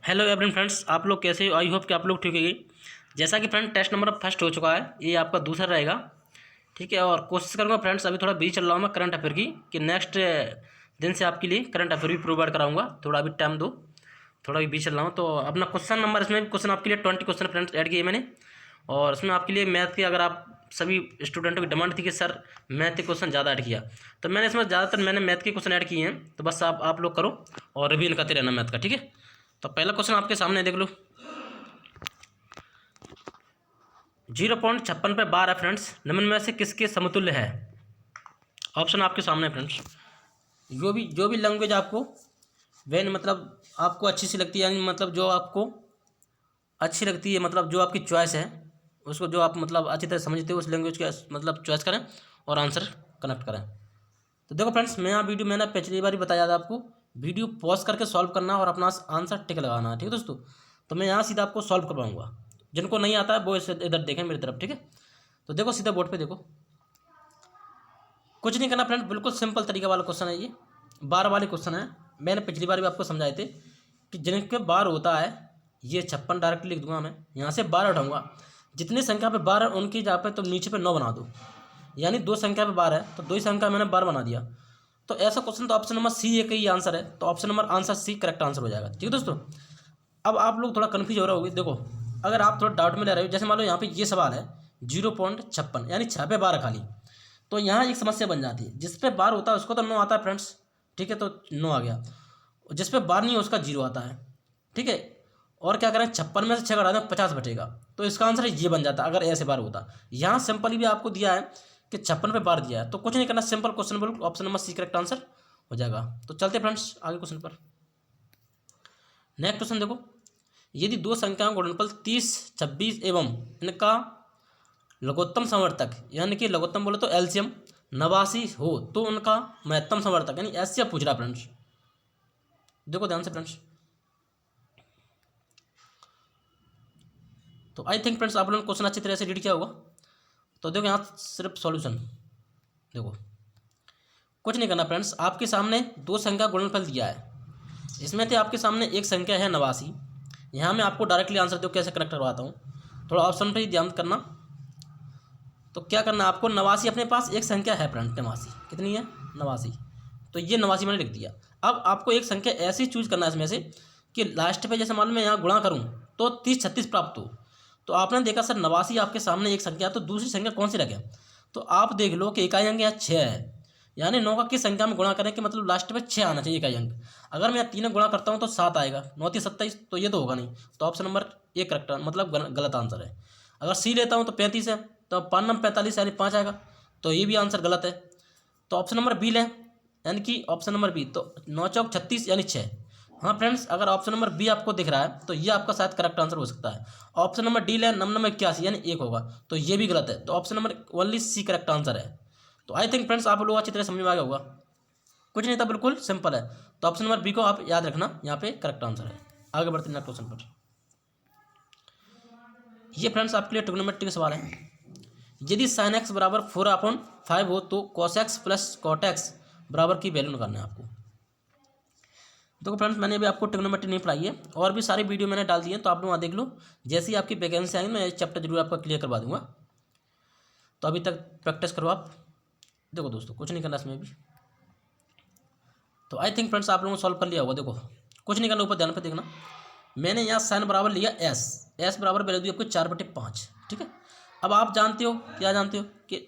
Hello everyone friends, आप लोग कैसे हो? आई होप कि आप लोग ठीक होगी। जैसा कि फ्रेंड टेस्ट नंबर फर्स्ट हो चुका है, ये आपका दूसरा रहेगा। ठीक है, और कोशिश करूँगा फ्रेंड्स, अभी थोड़ा बिजी चल रहा हूँ मैं करंट अफेयर की कि नेक्स्ट दिन से आपके लिए करंट अफेयर भी प्रोवाइड कराऊंगा। थोड़ा अभी टाइम दो, थोड़ा भी बिजी चल रहा हूँ। तो अपना क्वेश्चन नंबर, इसमें भी क्वेश्चन आपके लिए 20 क्वेश्चन फ्रेंड्स ऐड किए मैंने। और इसमें आपके लिए मैथ के, अगर आप सभी स्टूडेंटों की डिमांड थी कि सर मैथ के क्वेश्चन ज़्यादा ऐड किया, तो मैंने इसमें ज़्यादातर मैथ के क्वेश्चन ऐड किए हैं। तो बस आप लोग करो और रिवीजन करते रहना मैथ का, ठीक है। तो पहला क्वेश्चन आपके सामने देख लो। 0.56 पे बार है फ्रेंड्स, निम्न में से किसके समतुल्य है? ऑप्शन आपके सामने है फ्रेंड्स। जो भी लैंग्वेज आपको वेन मतलब आपको अच्छी सी लगती है, यानी मतलब जो आपको अच्छी लगती है, मतलब जो आपकी चॉइस है, उसको जो आप मतलब अच्छी तरह समझते हो उस लैंग्वेज का मतलब चॉइस करें और आंसर कनेक्ट करें। तो देखो फ्रेंड्स, मैं यहाँ वीडियो मैंने पिछली बार ही बताया था आपको, वीडियो पॉज करके सॉल्व करना और अपना आंसर टिक लगाना है, ठीक है दोस्तों। तो मैं यहाँ सीधा आपको सॉल्व करवाऊंगा, जिनको नहीं आता है वो इधर देखें मेरी तरफ, ठीक है। तो देखो सीधा बोर्ड पे देखो, कुछ नहीं करना फ्रेंड, बिल्कुल सिंपल तरीका वाला क्वेश्चन है ये, बार वाले क्वेश्चन है। मैंने पिछली बार भी आपको समझाए थे कि जिनके बार होता है, ये 56 डायरेक्टली लिख दूंगा मैं, यहाँ से 12 उठाऊंगा। जितनी संख्या पे बार है उनकी जहाँ पे तो नीचे पे 9 बना दो, यानी दो संख्या पे बार है तो दो ही संख्या मैंने बार बना दिया। तो ऐसा क्वेश्चन तो ऑप्शन नंबर सी एक ही आंसर है, तो option number answer C correct answer हो जाएगा, ठीक है दोस्तों। अब आप लोग थोड़ा कन्फ्यूज हो रहे होगे, देखो अगर आप थोड़ा डाउट में ले रहे हो, जैसे मान लो यहाँ पे ये सवाल है 0.56 यानी 6 पे 12 खाली, तो यहाँ एक समस्या बन जाती है, जिस पे बार होता है उसको तो 9 आता है फ्रेंड्स, ठीक है, तो 9 आ गया। जिस पे बार नहीं है उसका 0 आता है, ठीक है। और क्या करें, 56 में से 6 घटा दें 50 बचेगा, तो इसका आंसर ये बन जाता अगर ऐसे बार होता। यहाँ सिंपली भी आपको दिया है कि 56 पे बार दिया है, तो कुछ नहीं करना, सिंपल क्वेश्चन बोलो, option number C correct answer हो जाएगा। तो चलते फ्रेंड्स आगे क्वेश्चन पर। नेक्स्ट क्वेश्चन देखो, यदि दो संख्याओं का गुणनफल 30, 26 एवं इनका लघुत्तम समवर्तक, यानी कि लघुत्तम बोले तो एलसीएम 89 हो, तो उनका महत्तम समवर्तक, यानी एचसीएफ पूछ रहा फ्रेंड्स। देखो ध्यान से फ्रेंड्स, तो आई थिंक फ्रेंड्स आप लोगों ने क्वेश्चन अच्छी तरह से रीड किया होगा। तो देखो यहाँ सिर्फ सॉल्यूशन देखो, कुछ नहीं करना फ्रेंड्स, आपके सामने दो संख्या गुणनफल दिया है, इसमें थे आपके सामने एक संख्या है 89। यहाँ मैं आपको डायरेक्टली आंसर दो कैसे कनेक्ट करवाता हूँ, थोड़ा ऑप्शन पर ही ध्यान करना। तो क्या करना आपको, 89 अपने पास एक संख्या है फ्रेंड, 89 कितनी है 89, तो ये 89 मैंने लिख दिया। अब आपको एक संख्या ऐसी चूज करना है इसमें से कि लास्ट पे जैसे मान लो मैं यहाँ गुणा करूँ तो 30, 36 प्राप्त हो। तो आपने देखा सर 89 आपके सामने एक संख्या, तो दूसरी संख्या कौन सी रखें? तो आप देख लो कि इकाई अंक यहाँ 6 है, यानी 9 का किस संख्या में गुणा करें कि मतलब लास्ट पे 6 आना चाहिए इकाई अंक। अगर मैं 3 गुणा करता हूँ तो 7 आएगा, 9 3 27, तो ये तो होगा नहीं, तो ऑप्शन नंबर ए करेक्ट मतलब गलत आंसर है। अगर सी लेता हूँ तो 35 है, तो 5 नंबर 45 यानी 5 आएगा, तो ये भी आंसर गलत है। तो ऑप्शन नंबर बी लें, यानी कि ऑप्शन नंबर बी, तो 9 चौक 36 यानी 6। हाँ फ्रेंड्स, अगर ऑप्शन नंबर बी आपको दिख रहा है तो ये आपका शायद करेक्ट आंसर हो सकता है। ऑप्शन नंबर डी लें, नंबर 81 यानी 1 होगा, तो ये भी गलत है, तो option number only C correct answer है। तो आई थिंक फ्रेंड्स आप लोग अच्छी तरह समझ में आ गया होगा, कुछ नहीं था, बिल्कुल सिंपल है। तो ऑप्शन नंबर बी को आप याद रखना, यहाँ पे करेक्ट आंसर है। आगे बढ़ते हैं क्वेश्चन पर। ये फ्रेंड्स आपके लिए ट्रिग्नोमेट्री का सवाल है। यदि साइन एक्स बराबर 4/5 हो तो cos x plus cot x बराबर की वैल्यू निकालना है आपको। देखो फ्रेंड्स, मैंने अभी आपको ट्रिग्नोमेट्री नहीं पढ़ाई है, और भी सारी वीडियो मैंने डाल दी है, तो आप लोग वहाँ देख लो। जैसे ही आपकी वैकेंसी आएगी मैं चैप्टर जरूर आपका क्लियर करवा दूंगा, तो अभी तक प्रैक्टिस करो आप। देखो दोस्तों, कुछ नहीं करना इसमें भी। तो आई थिंक फ्रेंड्स आप लोगों ने सॉल्व कर लिया होगा। देखो कुछ नहीं करना, ऊपर ध्यान पे देखना, मैंने यहाँ साइन बराबर लिया एस बराबर वैल्यू दी आपको 4/5, ठीक है। अब आप जानते हो, क्या जानते हो कि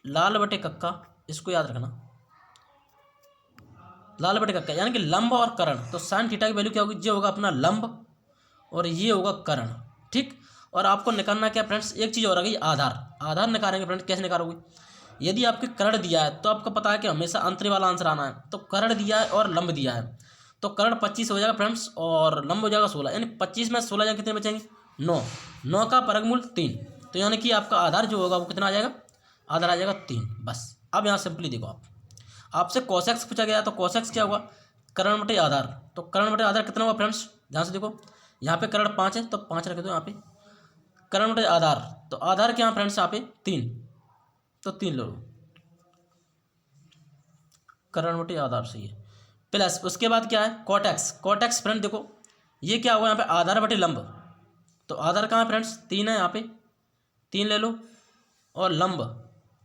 लाल बटे कक्का, इसको याद रखना, लाल बटे कक्का यानी कि लंब और कर्ण। तो साइन थीटा की वैल्यू क्या होगी, ये होगा अपना लंब और ये होगा कर्ण, ठीक। और आपको निकालना क्या फ्रेंड्स, एक चीज़ और आ गई, आधार निकालेंगे फ्रेंड्स। कैसे निकालोगे, यदि आपके कर्ण दिया है तो आपको पता है कि हमेशा अंतरे वाला आंसर आना है, तो कर्ण दिया है और लंब दिया है, तो कर्ण 25 हो जाएगा फ्रेंड्स और लंब हो जाएगा 16, यानी 25 में 16 जाए कितने बचेंगे, 9। 9 का वर्गमूल 3, तो यानी कि आपका आधार जो होगा वो कितना आ जाएगा, आधार आ जाएगा 3, बस। अब यहाँ सिंपली देखो, आपसे cos x पूछा गया, तो cos x क्या होगा, कर्ण बटे आधार। तो कर्ण बटे आधार कितना होगा फ्रेंड्स, ध्यान से देखो, यहाँ पे कर्ण 5 है तो 5 रख दो यहाँ पे, कर्ण बटे आधार, तो आधार क्या है फ्रेंड्स यहाँ पे 3, तो 3 लो, कर्ण बटे आधार सही है। प्लस उसके बाद क्या है कॉट एक्स फ्रेंड देखो, ये क्या होगा यहाँ पे आधार बटे लंब, तो आधार कहाँ है फ्रेंड्स 3 है, यहाँ पे 3 ले लो, और लंब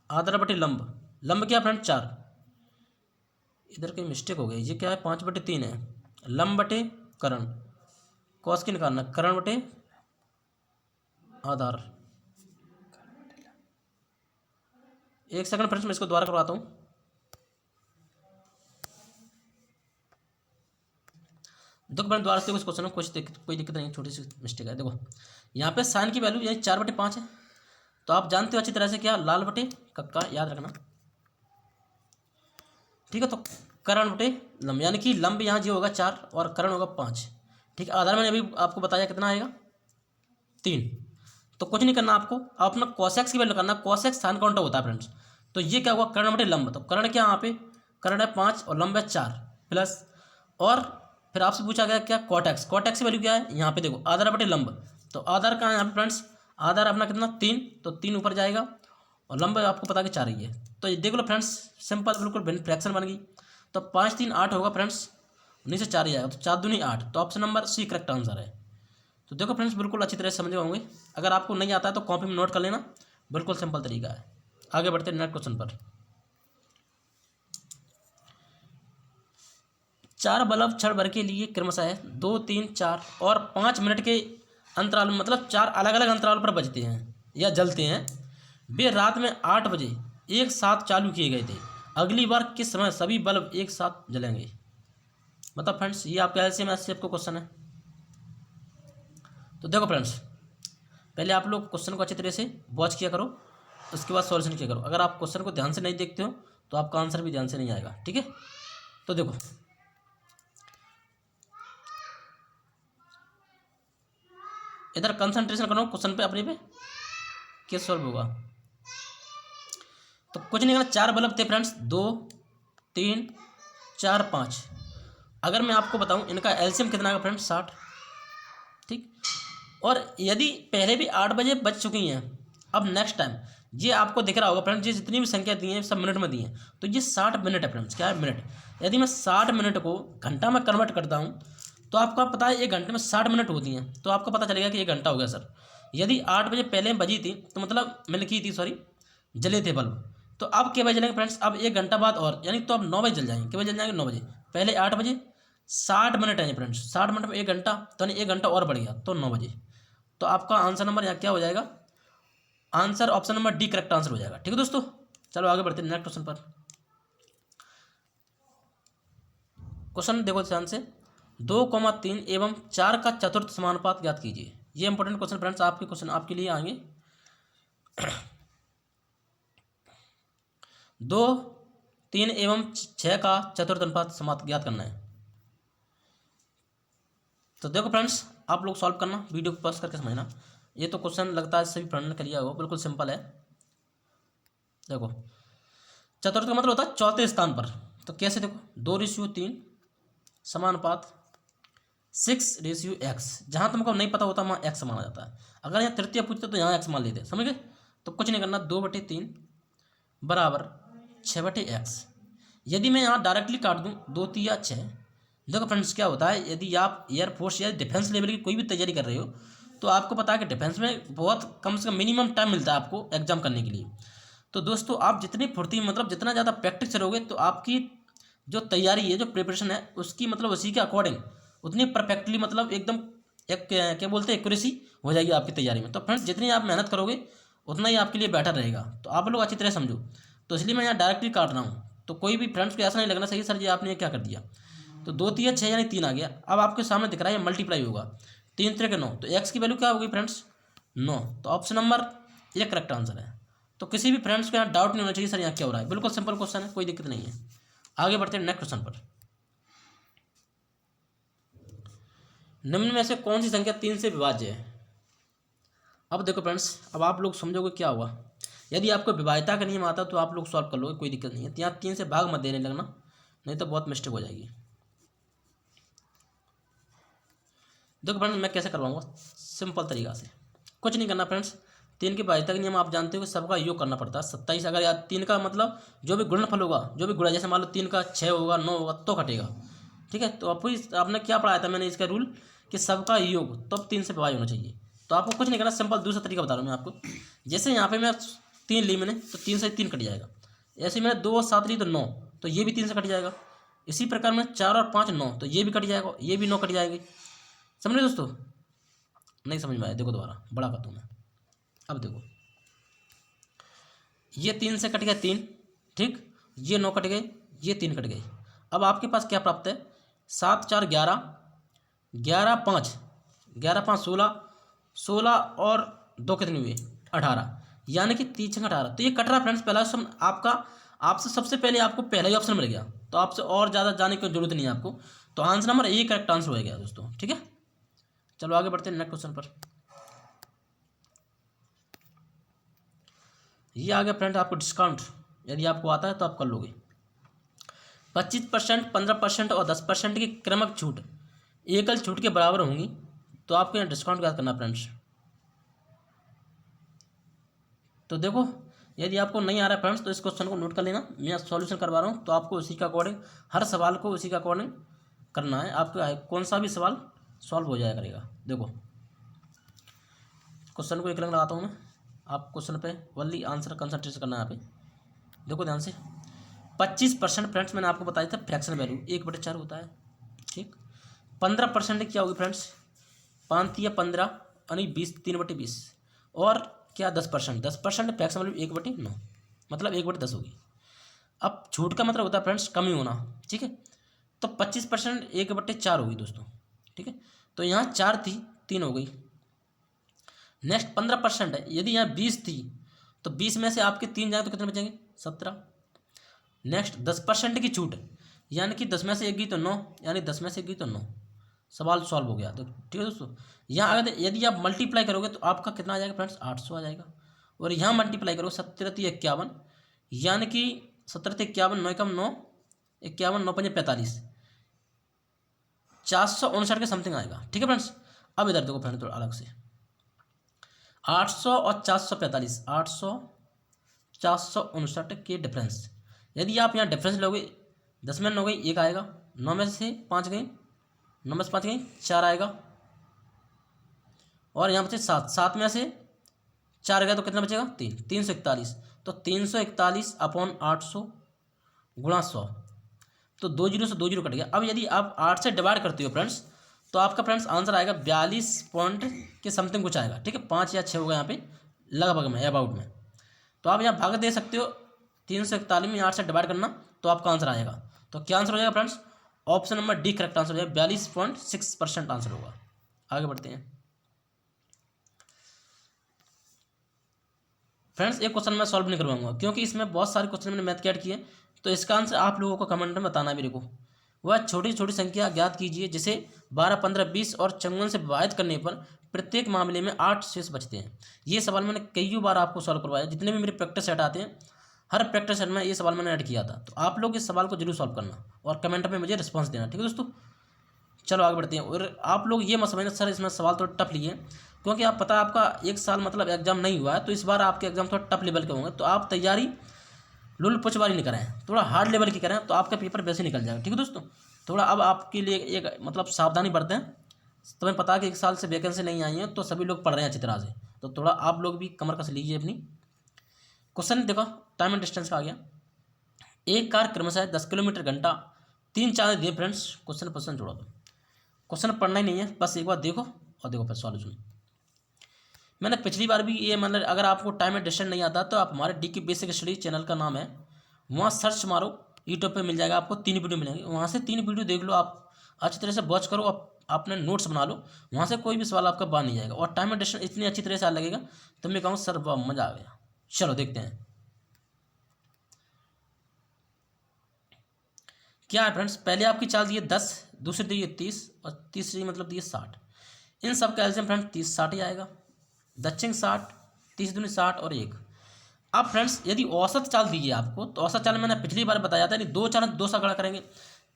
आधार बटे लंब क्या फ्रेंड 4, इधर कहीं मिस्टेक हो गई, ये क्या है 5/3 है, लंब बटे करण, कॉस की निकालना, करण बटे आधार। एक सेकंड फ्रेंड्स मैं इसको दोबारा करवाता हूँ। देखो फ्रेंड दोबारा से देखो इस क्वेश्चन में कोई दिक्कत नहीं, छोटी सी मिस्टेक है। देखो यहाँ पे साइन की वैल्यू यानी 4/5 है, तो आप जानते हो अच्छी तरह से क्या लाल बटे कक्का, याद रखना, ठीक है। तो करण बटे लंब, यानी कि लंब यहाँ जो होगा 4 और करण होगा 5, ठीक है। आधार मैंने अभी आपको बताया कितना आएगा 3। तो कुछ नहीं करना आपको, आप अपना कॉसेक्स की वैल्यू करना, कॉसेक्स साइन काउंटर होता है फ्रेंड्स। तो ये क्या होगा कर्ण बटे लंब, तो कर्ण क्या यहाँ पे कर्ण है 5 और लंब है 4 प्लस, और फिर आपसे पूछा गया क्या कॉटेक्स, कॉटेक्स की वैल्यू क्या है यहाँ पे देखो आधार बटे लंब, तो आधार कहाँ है यहाँ पे फ्रेंड्स, आधार अपना कितना 3, तो 3 ऊपर जाएगा और लंब आपको पता कि 4 ही है। तो ये देख लो फ्रेंड्स सिंपल बिल्कुल फ्रैक्शन बन गई। तो 5 3 8 होगा फ्रेंड्स, 19 से 4 ही आएगा, तो 4 दूनी 8, तो option number C correct answer है। तो देखो फ्रेंड्स बिल्कुल अच्छी तरह से समझे होंगे, अगर आपको नहीं आता है तो कॉपी में नोट कर लेना, बिल्कुल सिंपल तरीका है। आगे बढ़ते हैं नेक्स्ट क्वेश्चन पर। 4 बल्ब क्षण भर के लिए क्रमशः 2 3 4 और 5 मिनट के अंतराल में, मतलब 4 अलग अलग अंतराल पर बजते हैं या जलते हैं। वे रात में 8 बजे एक साथ चालू किए गए थे, अगली बार किस समय सभी बल्ब एक साथ जलेंगे। मतलब फ्रेंड्स ये आपका एलसीएम एचसीएफ का क्वेश्चन है। तो देखो फ्रेंड्स पहले आप लोग क्वेश्चन को अच्छी तरह से वॉच किया करो, उसके बाद सॉल्यूशन किया करो। अगर आप क्वेश्चन को ध्यान से नहीं देखते हो तो आपका आंसर भी ध्यान से नहीं आएगा, ठीक है। तो देखो इधर कंसंट्रेशन करो क्वेश्चन पे अपने पे, क्या सॉल्व होगा। तो कुछ नहीं करना, 4 बल्ब थे फ्रेंड्स, 2 3 4 5। अगर मैं आपको बताऊं इनका एलसीएम कितना है फ्रेंड्स 60, ठीक। और यदि पहले भी 8 बजे बज चुकी हैं, अब नेक्स्ट टाइम ये आपको दिख रहा होगा फ्रेंड्स, ये जितनी भी संख्या दी है सब मिनट में दी हैं, तो ये 60 मिनट है फ्रेंड्स, क्या है मिनट। यदि मैं 60 मिनट को घंटा में कन्वर्ट करता हूँ तो आपको पता है 1 घंटे में 60 मिनट होती हैं, तो आपको पता चलेगा कि 1 घंटा हो गया सर। यदि 8 बजे पहले बजी थी तो मतलब मिल्की थी, सॉरी जले थे बल्ब, तो अब क्या बजे जलेंगे फ्रेंड्स, अब 1 घंटा बाद और, यानी तो अब 9 बजे जल जाएंगे। क्या बजे जल जाएंगे 9 बजे, पहले 8 बजे 60 मिनट है फ्रेंड्स, 60 मिनट में 1 घंटा, तो यानी 1 घंटा और बढ़ गया तो 9 बजे। तो आपका आंसर नंबर यहाँ क्या हो जाएगा, answer option number D correct answer हो जाएगा, ठीक है दोस्तों। चलो आगे बढ़ते हैं नेक्स्ट क्वेश्चन पर। क्वेश्चन देखो ध्यान से, 2,3 एवं 4 का चतुर्थ समानुपात ज्ञात कीजिए। ये इंपॉर्टेंट क्वेश्चन फ्रेंड्स, आपके क्वेश्चन आपके लिए आएंगे। 2 3 एवं 6 का चतुर्थ अनुपात समात ज्ञात करना है। तो देखो फ्रेंड्स आप लोग सॉल्व करना, वीडियो को पॉज करके समझना। ये तो क्वेश्चन लगता है सभी फ्रेंड ने कर लिया होगा, बिल्कुल सिंपल है। देखो चतुर्थ का मतलब होता है चौथे स्थान पर, तो कैसे देखो 2:3 समानुपात 6:x, जहाँ तुमको नहीं पता होता वहाँ x माना जाता है। अगर यहाँ तृतीय पूछते तो यहाँ x मान लेते, समझ गए। तो कुछ नहीं करना, 2/3 बराबर 6/x। यदि मैं यहाँ डायरेक्टली काट दूँ 2 3 6, देखो फ्रेंड्स क्या होता है, यदि आप एयरफोर्स या डिफेंस लेवल की कोई भी तैयारी कर रहे हो तो आपको पता है कि डिफेंस में बहुत कम से कम मिनिमम टाइम मिलता है आपको एग्जाम करने के लिए। तो दोस्तों आप जितनी फुर्ती मतलब जितना ज़्यादा प्रैक्टिस करोगे तो आपकी जो तैयारी है, जो प्रिपरेशन है उसकी मतलब उसी के अकॉर्डिंग उतनी परफेक्टली मतलब एकदम एक क्या बोलते हैं एक्यूरेसी हो जाएगी आपकी तैयारी में। तो फ्रेंड्स जितनी आप मेहनत करोगे उतना ही आपके लिए बेटर रहेगा। तो आप लोग अच्छी तरह समझो, तो इसलिए मैं यहाँ डायरेक्टली काट रहा हूँ। तो कोई भी फ्रेंड्स को ऐसा नहीं लगना सही सर जी आपने क्या कर दिया। तो 2 3 6 यानी 3 आ गया। अब आपके सामने दिख रहा है मल्टीप्लाई होगा, 3 3 9, तो एक्स की वैल्यू क्या होगी फ्रेंड्स 9। तो ऑप्शन नंबर ये करेक्ट आंसर है। तो किसी भी फ्रेंड्स को यहाँ डाउट नहीं होना चाहिए सर यहाँ क्या हो रहा है, बिल्कुल सिंपल क्वेश्चन है, कोई दिक्कत नहीं है। आगे बढ़ते हैं नेक्स्ट क्वेश्चन पर। निम्न में से कौन सी संख्या 3 से विभाज्य है। अब देखो फ्रेंड्स अब आप लोग समझोगे क्या हुआ। यदि आपको विभाज्यता का नियम आता तो आप लोग सॉल्व कर लोगे, कोई दिक्कत नहीं है। तो यहाँ 3 से भाग मत देने लगना, नहीं तो बहुत मिस्टेक हो जाएगी। देखो फ्रेंड्स मैं कैसे करवाऊंगा सिंपल तरीका से, कुछ नहीं करना फ्रेंड्स। 3 की भाज्यता का नियम आप जानते हो कि सबका योग करना पड़ता है 27। अगर यार 3 का मतलब जो भी गुणनफल होगा, जो भी गुणा, जैसे मान लो 3 का 6 होगा 9 होगा तो कटेगा, ठीक है। तो आपने क्या पढ़ाया था मैंने इसका रूल कि सबका योग तब 3 से भाई होना चाहिए। तो आपको कुछ नहीं करना, सिंपल दूसरा तरीका बता रहा हूँ मैं आपको। जैसे यहाँ पे मैं 3 ली मैंने, तो 3 से 3 कट जाएगा। ऐसे मैंने 2 और 7 ली तो 9, तो ये भी 3 से कट जाएगा। इसी प्रकार में 4 और 5 9, तो ये भी कट जाएगा, ये भी 9 कट जाएगी। समझ रहे दोस्तों? नहीं समझ में आया? देखो दोबारा बड़ा करता हूँ मैं। अब देखो, ये 3 से कट गया 3, ठीक, ये 9 कट गए, ये 3 कट गए। अब आपके पास क्या प्राप्त है? 7 4 11, 11 5, 11 5 16, 16 और 2 कितने हुए? 18, यानी कि 3 6 18। तो ये कट रहा फ्रेंड्स। पहला ऑप्शन आपका, आपसे सबसे पहले आपको पहला ही ऑप्शन मिल गया, तो आपसे और ज़्यादा जाने की जरूरत नहीं है आपको। तो answer number A correct answer हो गया दोस्तों, ठीक है। चलो आगे बढ़ते हैं नेक्स्ट क्वेश्चन पर। ये आ गया फ्रेंड आपको डिस्काउंट, यदि आपको आता है तो आप कर लोगे। 25%, 15% और 10% की क्रमिक छूट एकल छूट के बराबर होंगी, तो आपको यहाँ डिस्काउंट याद करना फ्रेंड्स। तो देखो, यदि आपको नहीं आ रहा है फ्रेंड्स तो इस क्वेश्चन को नोट कर लेना, मैं सॉल्यूशन करवा रहा हूँ, तो आपको उसी का अकॉर्डिंग हर सवाल को उसी का अकॉर्डिंग करना है। आपका कौन सा भी सवाल सॉल्व हो जाया करेगा। देखो क्वेश्चन को एक रंग लगाता हूँ मैं, आप क्वेश्चन पे ओनली आंसर कंसंट्रेट करना है यहाँ पे। देखो ध्यान से, 25% फ्रेंड्स मैंने आपको बताया था फ्रैक्शन वैल्यू 1/4 होता है, ठीक। 15% क्या होगी फ्रेंड्स? 5 या 15 यानी 20, 3/20। और क्या 10%? 10% फ्रैक्शन वैल्यू 1/9, मतलब 1/10 होगी। अब छूट का मतलब होता है फ्रेंड्स कमी होना, ठीक है। तो 25% 1/4 होगी दोस्तों, ठीक है। तो यहाँ 4 थी, 3 हो गई। नेक्स्ट 15% है, यदि यहाँ 20 थी तो 20 में से आपके 3 जाए तो कितने बचेंगे? 17। नेक्स्ट 10% की छूट, यानी कि 10 में से 1 गई तो 9, यानी 10 में से 1 गई तो 9। सवाल सॉल्व हो गया। तो ठीक है दोस्तों, यहाँ अगर यदि आप मल्टीप्लाई करोगे तो आपका कितना आ जाएगा फ्रेंड्स? 800 आ जाएगा। और यहाँ मल्टीप्लाई करोगे 17 × 51, यानी कि 17 × 51, 9 × 9 51, 9 5 45, 459 के समथिंग आएगा, ठीक है फ्रेंड्स। अब इधर देखो फ्रेंड थोड़ा अलग से, 800 और 445, 800 459 के डिफरेंस। यदि आप यहाँ डिफरेंस लोगे, 10 में 9 गई 1 आएगा, 9 में से 5 गई, 9 में से 5 गई 4 आएगा, और यहाँ बचे 7, 7 में से 4 गया तो कितना बचेगा? 3, 341। तो 341 अपॉन 800 गुणा 100, तो 2 जीरो से 2 जीरो कट गया। अब यदि आप 8 से डिवाइड करते हो फ्रेंड्स, तो आपका फ्रेंड्स आंसर आएगा 42 पॉइंट के समथिंग कुछ आएगा, ठीक है। 5 या 6 होगा यहाँ पे लगभग में, अबाउट में। तो आप यहाँ भाग दे सकते हो, 341 में 8 से डिवाइड करना, तो आपका आंसर आएगा। तो क्या आंसर हो जाएगा friends? Option number D correct answer हो जाएगा, 42.6% आंसर होगा। आगे बढ़ते हैं फ्रेंड्स। एक क्वेश्चन मैं सॉल्व नहीं करवाऊंगा क्योंकि इसमें बहुत सारे क्वेश्चन मैंने मैथ के ऐड किए, तो इसका आंसर आप लोगों को कमेंट में बताना मेरे को। वह छोटी छोटी संख्या ज्ञात कीजिए जिसे 12, 15, 20 और 54 से विभाजित करने पर प्रत्येक मामले में 8 शेष बचते हैं। ये सवाल मैंने कई बार आपको सॉल्व करवाया, जितने भी मेरे प्रैक्टिस सेट आते हैं हर प्रैक्टिस सेट में ये सवाल मैंने ऐड किया था। तो आप लोग इस सवाल को जरूर सॉल्व करना और कमेंट में मुझे रिस्पॉन्स देना, ठीक है दोस्तों। चलो आगे बढ़ते हैं। और आप लोग ये मत समझना सर इसमें सवाल थोड़ा टफ लिए, क्योंकि आप पता है आपका एक साल मतलब एग्जाम नहीं हुआ है, तो इस बार आपके एग्जाम थोड़ा टफ लेवल के होंगे। तो आप तैयारी लुल पुच वाली नहीं करें, थोड़ा हार्ड लेवल की करें, तो आपका पेपर वैसे निकल जाएगा, ठीक है दोस्तों। थोड़ा अब आपके लिए एक मतलब सावधानी बरतें। तुम्हें पता है कि 1 साल से वैकेंसी नहीं आई है, तो सभी लोग पढ़ रहे हैं अच्छी तरह से, तो थोड़ा आप लोग भी कमर कस लीजिए अपनी। क्वेश्चन देखो, टाइम एंड डिस्टेंस का आ गया। एक कार क्रमशः 10 किलोमीटर घंटा 3 4 दिए फ्रेंड्स। क्वेश्चन जोड़ा दो, क्वेश्चन पढ़ना ही नहीं है, बस एक बार देखो और देखो फिर सॉल्यूशन। मैंने पिछली बार भी ये मतलब अगर आपको टाइम एंड डिस्टेंस नहीं आता तो आप हमारे डी की बेसिक स्टडी चैनल का नाम है, वहाँ सर्च मारो, यूट्यूब पे मिल जाएगा आपको, 3 वीडियो मिलेंगे, वहाँ से 3 वीडियो देख लो, आप अच्छी तरह से वॉच करो, अपने नोट्स बना लो, वहाँ से कोई भी सवाल आपका बाहर नहीं जाएगा। और टाइम एंड डिस्टेंस इतनी अच्छी तरह से लगेगा तो मैं कहूँ सर वाह मज़ा आ गया। चलो देखते हैं क्या है फ्रेंड्स। पहले आपकी चाल दी है 10, दूसरी दी है 30 और तीसरी मतलब दी है 60। इन सब का एल्सियम फ्रेंड्स 30 60 ही आएगा। दक्षिण 60, 30 दूनी 60 और 1। अब फ्रेंड्स यदि औसत चाल दी है आपको, तो औसत चाल मैंने पिछली बार बताया था, यदि 2 चाल 2 से गुणा करेंगे,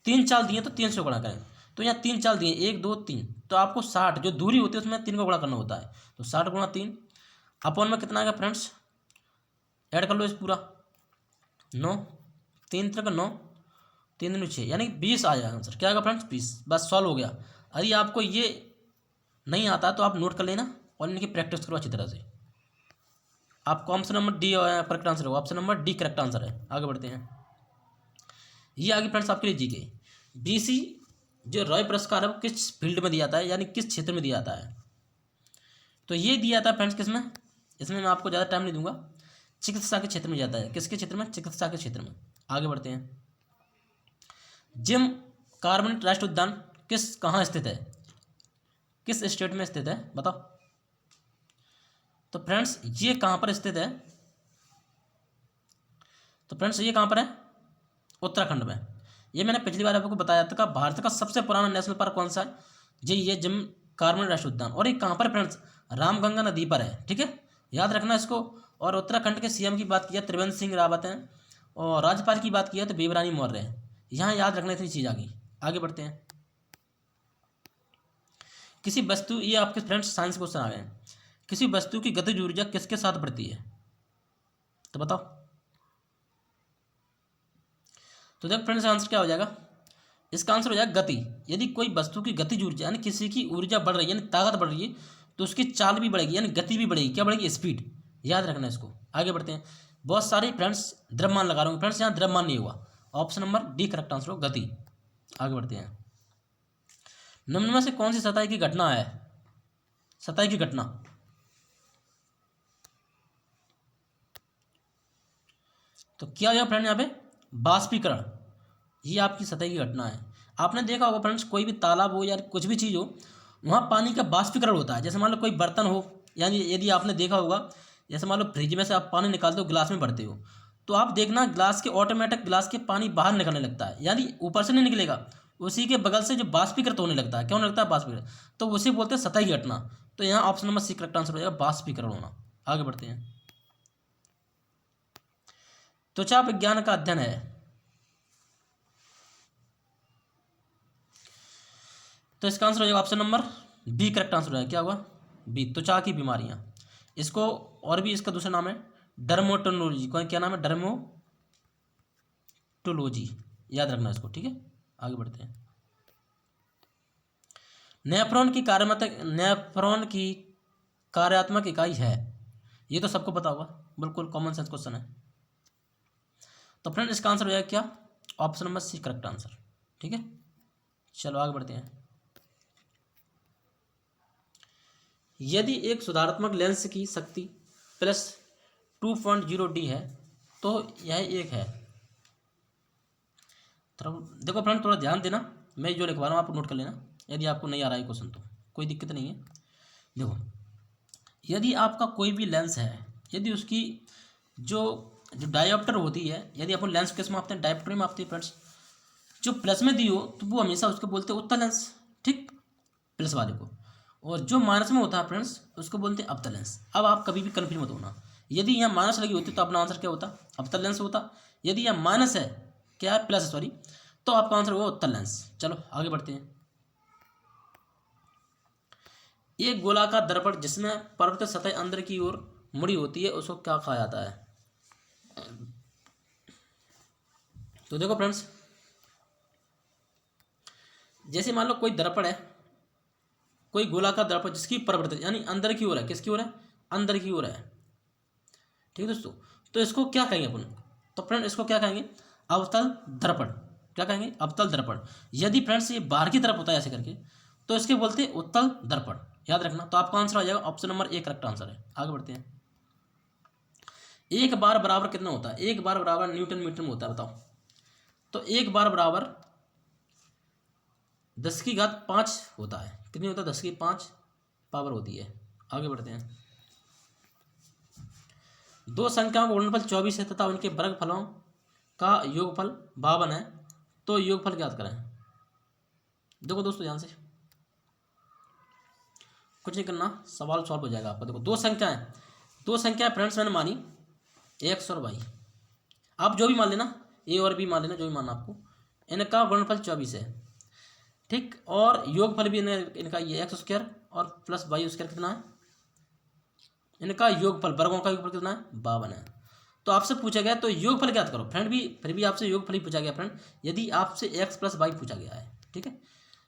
3 चाल दिए तो 3 से गुणा करें। तो यहाँ 3 चाल दिए 1 2 3, तो आपको 60 जो दूरी होती है उसमें 3 को गुणा करना होता है, तो 60 गुणा 3 अपॉन में कितना आएगा फ्रेंड्स? ऐड कर लो इस पूरा, 9 3 3 9 3 दूनी 6, यानी 20 आ जाएगा आंसर। क्या आएगा फ्रेंड्स? 20। बस सॉल्व हो गया। यदि आपको ये नहीं आता तो आप नोट कर लेना और इनकी प्रैक्टिस करो अच्छी तरह से। आपको option number D correct answer होगा, option number D correct answer है। आगे बढ़ते हैं। ये आगे फ्रेंड्स आपके लिए जीके। बीसी जो रॉय पुरस्कार है वो किस फील्ड में दिया जाता है, यानी किस क्षेत्र में दिया जाता है? तो ये दिया जाता है फ्रेंड्स किसमें, इसमें मैं आपको ज़्यादा टाइम नहीं दूंगा, चिकित्सा के क्षेत्र में जाता है। किसके क्षेत्र में? चिकित्सा के क्षेत्र में। आगे बढ़ते हैं। जिम कार्बेट राष्ट्रीय उद्यान कहाँ स्थित है, किस स्टेट में स्थित है बताओ? तो फ्रेंड्स ये कहाँ पर स्थित है? तो फ्रेंड्स ये कहाँ पर है? उत्तराखंड में। ये मैंने पिछली बार आपको बताया था, भारत का सबसे पुराना नेशनल पार्क कौन सा है? जी ये जिम कार्बेट राष्ट्रीय उद्यान। और ये कहाँ पर फ्रेंड्स? रामगंगा नदी पर है, ठीक है, याद रखना इसको। और उत्तराखंड के सीएम की बात किया त्रिवेंद्र सिंह रावत हैं, और राज्यपाल की बात किया तो बेबी मौर्य है। यहाँ याद रखना इतनी चीज़ आगे बढ़ते हैं। किसी वस्तु, ये आपके फ्रेंड्स साइंस क्वेश्चन आ गए हैं, किसी वस्तु की गतिज ऊर्जा किसके साथ बढ़ती है? तो बताओ। तो देखो फ्रेंड्स आंसर क्या हो जाएगा, इसका आंसर हो जाएगा गति। यदि कोई वस्तु की गतिज ऊर्जा यानी किसी की ऊर्जा बढ़ रही है यानी ताकत बढ़ रही है तो उसकी चाल भी बढ़ेगी यानी गति भी बढ़ेगी। क्या बढ़ेगी? स्पीड। याद रखना इसको। आगे बढ़ते हैं। बहुत सारे फ्रेंड्स द्रव्यमान लगा रहे होंगे, फ्रेंड्स यहाँ द्रव्यमान नहीं हुआ, option number D correct answer हो गति। आगे बढ़ते हैं। निम्न में से कौन सी सतह की घटना है? सतह की घटना, तो क्या हो जाएगा फ्रेंड यहाँ पे? बाष्पीकरण। ये आपकी सतह की घटना है। आपने देखा होगा फ्रेंड्स, कोई भी तालाब हो या कुछ भी चीज़ हो वहाँ पानी का बाष्पीकरण होता है। जैसे मान लो कोई बर्तन हो, यानी यदि आपने देखा होगा, जैसे मान लो फ्रिज में से आप पानी निकालते हो गिलास में भरते हो, तो आप देखना गिलास के ऑटोमेटिक गिलास के पानी बाहर निकलने लगता है, यानी ऊपर से नहीं निकलेगा, उसी के बगल से जो बाष्पीकृत होने लगता है। क्यों होने लगता है बाष्पीकृत? तो उसे बोलते हैं सतह की घटना। तो यहाँ option number C correct answer हो जाएगा, बाष्पीकरण होना। आगे बढ़ते हैं। त्वचा विज्ञान का अध्ययन है, तो इसका आंसर हो जाएगा option number B correct answer हो जाएगा। क्या होगा? बी, त्वचा की बीमारियां। इसको और भी इसका दूसरा नाम है डर्मेटोलॉजी। कौन क्या नाम है? डर्मेटोलॉजी। याद रखना इसको, ठीक है। आगे बढ़ते हैं। नेफ्रॉन की कार्यात्मक इकाई है, ये तो सबको पता होगा, बिल्कुल कॉमन सेंस क्वेश्चन है। तो फ्रेंड इसका आंसर हो जाएगा क्या? Option number C correct answer, ठीक है। चलो आगे बढ़ते हैं। यदि एक सुधारात्मक लेंस की शक्ति +2.0D है तो यह एक है। तो देखो फ्रेंड थोड़ा ध्यान देना, मैं जो लिखवा रहा हूँ आप नोट कर लेना, यदि आपको नहीं आ रहा है क्वेश्चन तो कोई दिक्कत नहीं है। देखो यदि आपका कोई भी लेंस है, यदि उसकी जो डायोप्टर होती है, यदि अपन लेंस किस मापते हैं? डायोप्टर में मापते हैं फ्रेंड्स। जो प्लस में दी हो तो वो हमेशा उसको बोलते हैं उत्तल लेंस, ठीक, प्लस वाले को। और जो माइनस में होता है फ्रेंड्स उसको बोलते हैं अवतल लेंस। अब आप कभी भी कन्फ्यूज मत होना, यदि यहाँ माइनस लगी होती तो अपना आंसर क्या होता? अवतल लेंस होता। यदि यहाँ माइनस है, क्या है? प्लस, सॉरी, तो आपका आंसर होगा उत्तल लेंस। चलो आगे बढ़ते हैं। एक गोलाकार दर्पण जिसमें परावर्तित सतह अंदर की ओर मुड़ी होती है उसको क्या कहा जाता है? तो देखो फ्रेंड्स, जैसे मान लो कोई दर्पण है, कोई गोलाकार दर्पण जिसकी परावर्तित यानी अंदर की ओर है, किसकी ओर है? अंदर की ओर है, ठीक है दोस्तों। तो इसको क्या कहेंगे अपन? तो फ्रेंड इसको क्या कहेंगे? अवतल दर्पण। क्या कहेंगे? अवतल दर्पण। यदि फ्रेंड्स ये बाहर की तरफ होता है ऐसे करके तो इसके बोलते हैं उत्तल दर्पण। याद रखना। तो आपका आंसर आ जाएगा option number A correct answer है। आगे बढ़ते हैं। एक बार बराबर कितना होता है? एक बार बराबर न्यूटन मीटर में होता है, बताओ। तो एक बार बराबर 10⁵ होता है। कितनी होता है? 10⁵ पावर होती है। आगे बढ़ते हैं। दो संख्याओं का गुणनफल 24 है तथा उनके वर्गफलों का योगफल 52 है, तो योगफल ज्ञात करें। देखो दोस्तों ध्यान से, कुछ नहीं करना, सवाल सॉल्व हो जाएगा आपका। देखो दो संख्याएं फ्रेंड्स मैंने मानी x और y। आप जो भी मान लेना, a और b मान लेना, जो भी मानना आपको। इनका गुणनफल 24 है, ठीक, और योगफल भी इनका ये x² और प्लस y² कितना है? इनका योगफल, वर्गों का योगफल कितना है? 52 है। तो आपसे पूछा गया तो योगफल ज्ञात करो। फ्रेंड भी फिर भी आपसे योगफल ही पूछा गया फ्रेंड, यदि आपसे x + y पूछा गया है, ठीक है।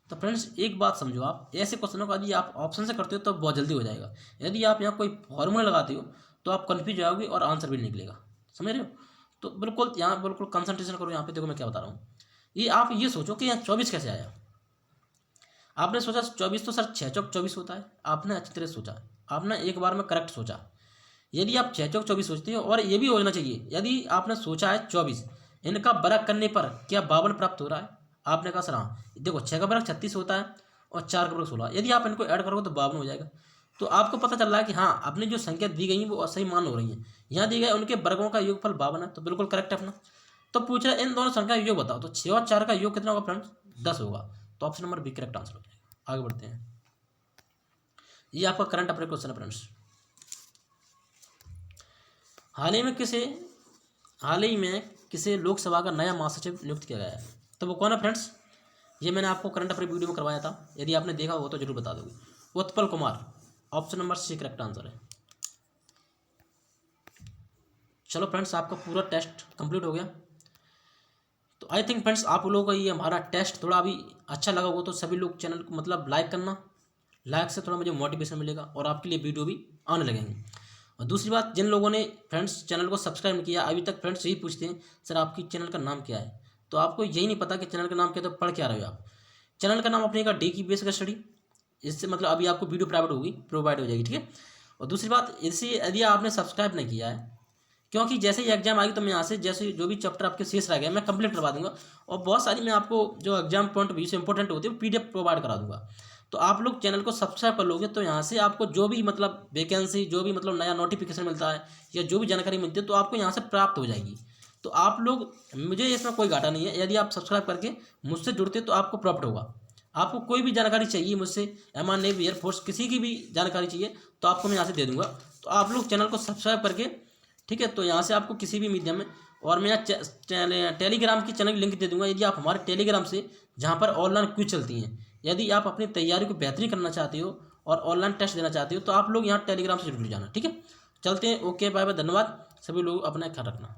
तो फ्रेंड्स एक बात समझो, आप ऐसे क्वेश्चनों का यदि आप ऑप्शन से करते हो तो बहुत जल्दी हो जाएगा। यदि आप यहाँ कोई फॉर्मूला लगाते हो तो आप कन्फ्यूज हो जाओगे और आंसर भी नहीं निकलेगा। समझ रहे हो? तो बिल्कुल यहाँ बिल्कुल कंसंट्रेशन करो। यहाँ पे देखो मैं क्या बता रहा हूँ। ये आप ये सोचो कि यहाँ 24 कैसे आया। आपने सोचा 24 तो सर 6 चौक 24 होता है। आपने अच्छी तरह सोचा, आपने एक बार में करेक्ट सोचा। यदि आप 6 चौक 24 सोचते हो, और ये भी होना चाहिए यदि आपने सोचा है 24, इनका बरक करने पर क्या 52 प्राप्त हो रहा है। आपने कहा सर हाँ, देखो 6 का बरक 36 होता है और 4 का बरक 16। यदि आप इनको ऐड करोगे तो 52 हो जाएगा। तो आपको पता चल रहा है कि हाँ, अपनी जो संख्या दी गई है वो सही मान हो रही है। यहाँ दी गई उनके वर्गों का योगफल 52 है, तो बिल्कुल करेक्ट है अपना। तो पूछ रहा है इन दोनों संख्या का योग बताओ, तो 6 और 4 का योग कितना होगा फ्रेंड्स? 10 होगा। तो option number B correct answer हो जाएगा। आगे बढ़ते हैं। ये आपका करंट अफेयर क्वेश्चन है फ्रेंड्स। हाल ही में किसे लोकसभा का नया महासचिव नियुक्त किया गया है। तो वो कौन है फ्रेंड्स? ये मैंने आपको करंट अफेयर वीडियो में करवाया था। यदि आपने देखा हो तो जरूर बता दोगे। Utpal Kumar. Option number C correct answer है। चलो फ्रेंड्स, आपका पूरा टेस्ट कंप्लीट हो गया। तो आई थिंक फ्रेंड्स आप लोगों का ये हमारा टेस्ट थोड़ा अभी अच्छा लगा होगा, तो सभी लोग चैनल को मतलब लाइक करना। लाइक से थोड़ा मुझे मोटिवेशन मिलेगा और आपके लिए वीडियो भी आने लगेंगे। और दूसरी बात, जिन लोगों ने फ्रेंड्स चैनल को सब्सक्राइब नहीं किया अभी तक, फ्रेंड्स यही पूछते हैं सर आपकी चैनल का नाम क्या है। तो आपको यही नहीं पता कि चैनल का नाम क्या है, तो पढ़ क्या रहे हो आप। चैनल का नाम अपने का डी की बेसिक स्टडी। इससे मतलब अभी आपको वीडियो प्रोवाइड हो जाएगी, ठीक है। और दूसरी बात, इससे यदि आपने सब्सक्राइब नहीं किया है, क्योंकि जैसे ही एग्जाम आएगी तो मैं यहाँ से जैसे जो भी चैप्टर आपके शेष रह गए मैं कंप्लीट करवा दूंगा। और बहुत सारी मैं आपको जो एग्जाम पॉइंट ऑफ व्यू से इंपॉर्टेंट होती है वो PDF प्रोवाइड करा दूंगा। तो आप लोग चैनल को सब्सक्राइब कर लोगे तो यहाँ से आपको जो भी मतलब वैकेंसी, जो भी मतलब नया नोटिफिकेशन मिलता है या जो भी जानकारी मिलती है तो आपको यहाँ से प्राप्त हो जाएगी। तो आप लोग, मुझे इसमें कोई घाटा नहीं है, यदि आप सब्सक्राइब करके मुझसे जुड़ते तो आपको प्रॉफिट होगा। आपको कोई भी जानकारी चाहिए मुझसे, एमआर नेवी एयरफोर्स किसी की भी जानकारी चाहिए तो आपको मैं यहाँ से दे दूँगा। तो आप लोग चैनल को सब्सक्राइब करके, ठीक है, तो यहाँ से आपको किसी भी मीडियम में, और मैं टेलीग्राम की चैनल की लिंक दे दूंगा। यदि आप हमारे टेलीग्राम से, जहाँ पर ऑनलाइन क्विज चलती हैं, यदि आप अपनी तैयारी को बेहतरीन करना चाहते हो और ऑनलाइन टेस्ट देना चाहते हो तो आप लोग यहाँ टेलीग्राम से जुड़ जाना, ठीक है। चलते हैं, ओके बाय बाय, धन्यवाद। सभी लोग अपना ख्याल रखना।